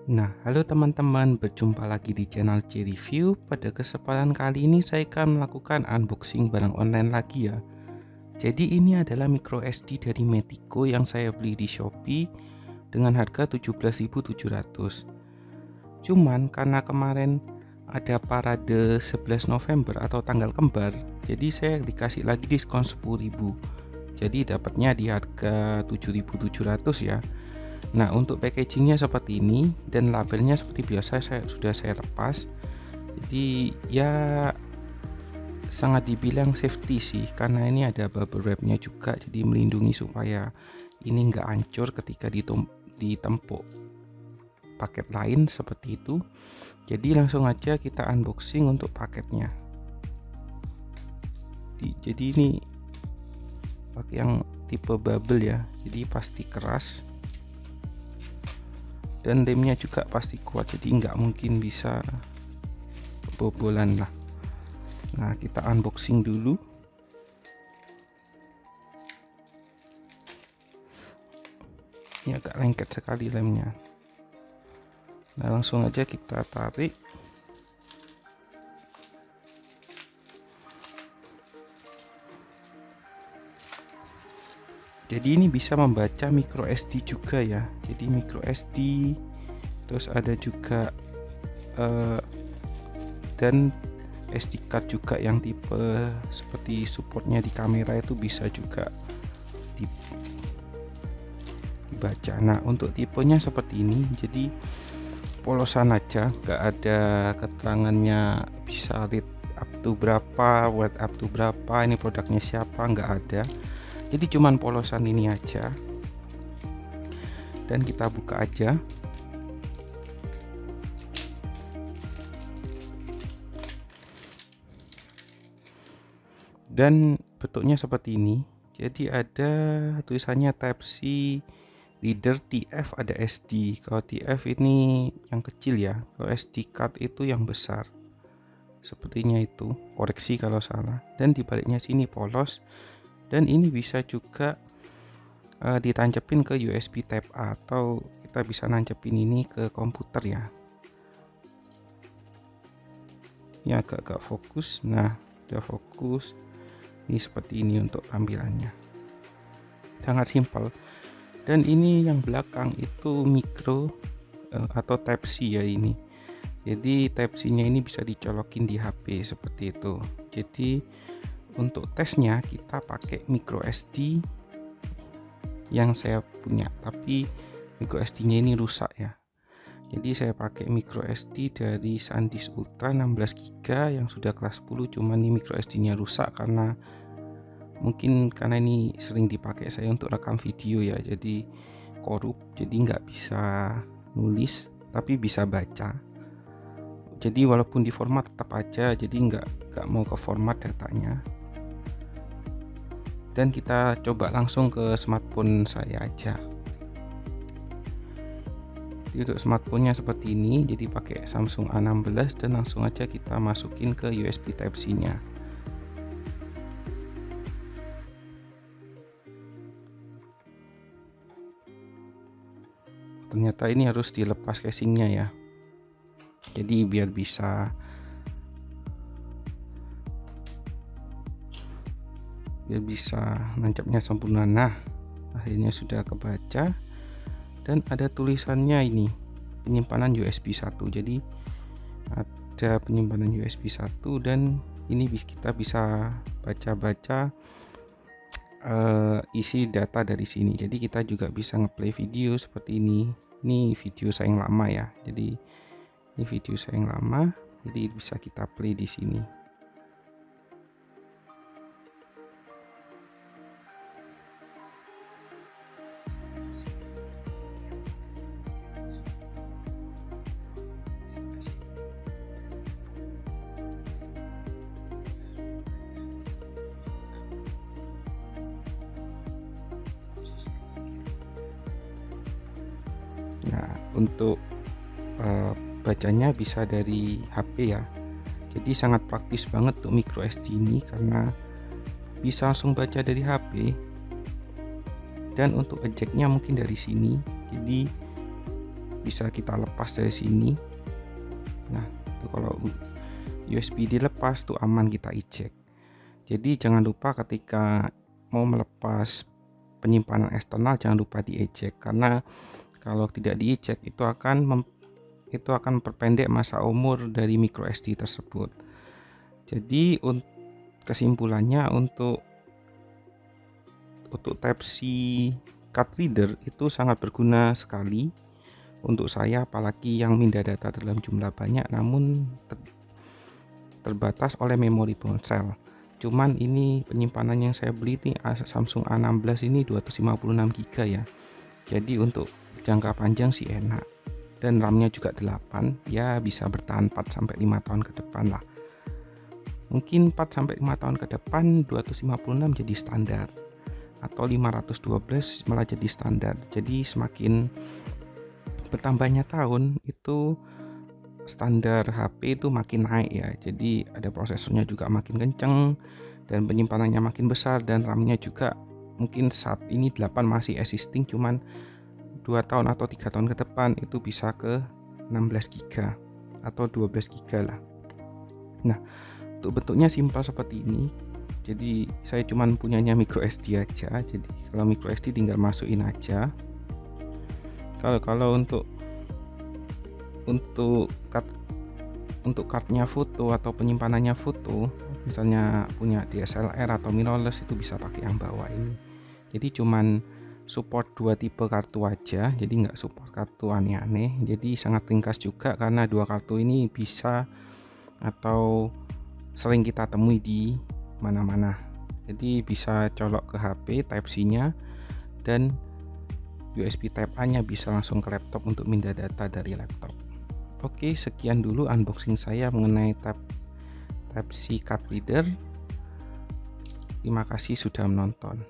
Nah, halo teman-teman, berjumpa lagi di channel C Review. Pada kesempatan kali ini saya akan melakukan unboxing barang online lagi ya. Jadi ini adalah micro SD dari Metico yang saya beli di Shopee dengan harga 17.700. Cuman karena kemarin ada parade 11 November atau tanggal kembar, jadi saya dikasih lagi diskon 10.000. Jadi dapatnya di harga 7.700 ya. Nah, untuk packagingnya seperti ini dan labelnya seperti biasa sudah saya lepas. Jadi ya sangat dibilang safety sih, karena ini ada bubble wrapnya juga, jadi melindungi supaya ini nggak hancur ketika ditempuk paket lain seperti itu. Jadi langsung aja kita unboxing untuk paketnya. Jadi ini pakai yang tipe bubble ya, jadi pasti keras. Dan lemnya juga pasti kuat, jadi nggak mungkin bisa kebobolan lah. Nah, kita unboxing dulu. Ini agak lengket sekali lemnya. Nah, langsung aja kita tarik. Jadi ini bisa membaca micro SD juga ya. Jadi micro SD, terus ada juga dan SD card juga yang tipe seperti supportnya di kamera itu bisa juga dibaca. Nah, untuk tipenya seperti ini, jadi polosan aja, nggak ada keterangannya bisa read up to berapa, word up to berapa, ini produknya siapa, nggak ada. Jadi cuman polosan ini aja, dan kita buka aja. Dan bentuknya seperti ini. Jadi ada tulisannya Type C, reader TF, ada SD. Kalau TF ini yang kecil ya, kalau SD card itu yang besar. Sepertinya itu, koreksi kalau salah. Dan dibaliknya sini polos. Dan ini bisa juga ditancapin ke USB Type A, atau kita bisa nancepin ini ke komputer ya. Ini agak-agak fokus. Nah, udah fokus. Ini seperti ini untuk tampilannya, sangat simpel. Dan ini yang belakang itu micro atau Type C ya ini. Jadi Type C nya ini bisa dicolokin di HP seperti itu. Jadi untuk tesnya kita pakai micro SD yang saya punya, tapi micro SD nya ini rusak ya. Jadi saya pakai micro SD dari SanDisk Ultra 16 GB yang sudah kelas 10, cuman ini micro SD nya rusak karena ini sering dipakai saya untuk rekam video ya, jadi korup, jadi nggak bisa nulis tapi bisa baca. Jadi walaupun di format tetap aja, jadi nggak mau ke format datanya. Dan kita coba langsung ke smartphone saya aja. Jadi untuk smartphone-nya seperti ini, jadi pakai Samsung A16, dan langsung aja kita masukin ke USB Type C nya. Ternyata ini harus dilepas casingnya ya, jadi biar bisa nancapnya sempurna. Nah, akhirnya sudah kebaca, dan ada tulisannya ini penyimpanan USB 1. Jadi ada penyimpanan USB 1, dan ini kita bisa baca-baca isi data dari sini. Jadi kita juga bisa ngeplay video seperti ini. Ini video saya yang lama ya. Jadi ini video saya yang lama, jadi bisa kita play di sini. Nah, untuk bacanya bisa dari HP ya. Jadi sangat praktis banget untuk micro SD ini karena bisa langsung baca dari HP. Dan untuk ejectnya mungkin dari sini. Jadi bisa kita lepas dari sini. Nah, itu kalau USB dilepas tuh aman kita eject. Jadi jangan lupa ketika mau melepas penyimpanan eksternal jangan lupa di eject, karena kalau tidak di eject itu akan memperpendek masa umur dari micro SD tersebut. Jadi kesimpulannya untuk Type-C card reader itu sangat berguna sekali untuk saya, apalagi yang minta data dalam jumlah banyak namun terbatas oleh memori ponsel. Cuman ini penyimpanan yang saya beli ini Samsung A16 ini 256 GB ya. Jadi untuk jangka panjang sih enak. Dan RAM-nya juga 8, ya bisa bertahan 4 sampai 5 tahun ke depan lah. Mungkin 4 sampai 5 tahun ke depan 256 jadi standar, atau 512 malah jadi standar. Jadi semakin bertambahnya tahun itu standar HP itu makin naik ya. Jadi ada prosesornya juga makin kenceng dan penyimpanannya makin besar, dan RAM-nya juga mungkin saat ini 8 masih existing, cuman 2 tahun atau 3 tahun ke depan itu bisa ke 16 GB atau 12 GB lah. Nah, untuk bentuknya simpel seperti ini. Jadi saya cuman punyanya micro SD aja. Jadi kalau micro SD tinggal masukin aja. Kalau untuk cardnya foto atau penyimpanannya foto, misalnya punya DSLR atau mirrorless, itu bisa pakai yang bawah ini. Jadi cuman support 2 tipe kartu aja, jadi nggak support kartu aneh-aneh. Jadi sangat ringkas juga karena 2 kartu ini bisa atau sering kita temui di mana-mana. Jadi bisa colok ke HP Type-C nya, dan USB Type-A nya bisa langsung ke laptop untuk minta data dari laptop. Oke, sekian dulu unboxing saya mengenai Type-C card reader. Terima kasih sudah menonton.